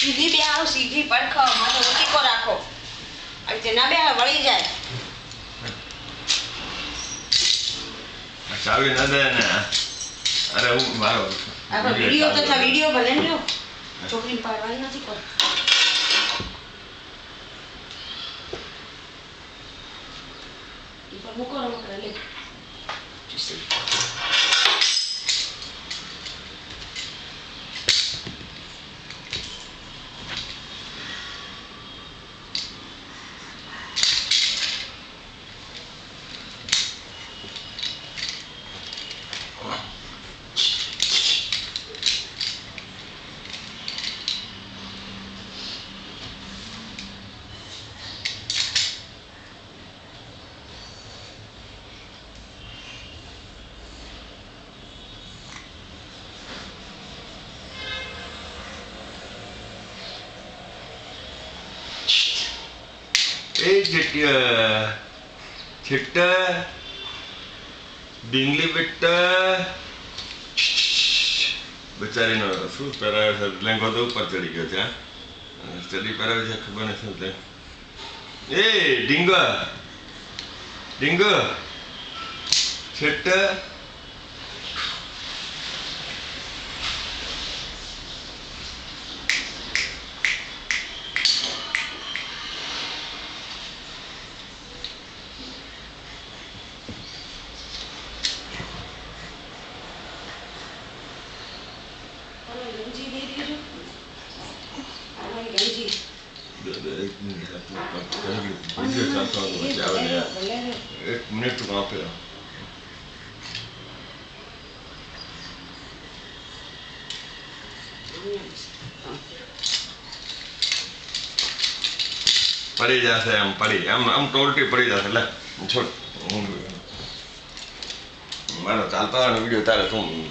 સીધી બે આવો સીધી પડખાવ માથે ઓટીકો રાખો અને તે ના બે વળી જાય ચાવી ના દે ને અરે હું મારો આપણે વિડિયો તો વિડિયો ભલે ને છોકરી પાડવાની નથી કોઈ ઈ મૂકો રમકડા લે छिट्ट ડીંગલી બેટ બચારીનો શું પહેરાવે છે લેંગો તો ઉપર ચડી ગયો છે ચડી પહેરાવે છે ખબર નથી શું એ ડીંગ ડીંગ છેટ્ટ एक मिनट वहाँ पे पड़ी जाते हम पड़ी हम टोलटी पड़ी जाते ले छोड़ मारो चालता वीडियो तारे तुम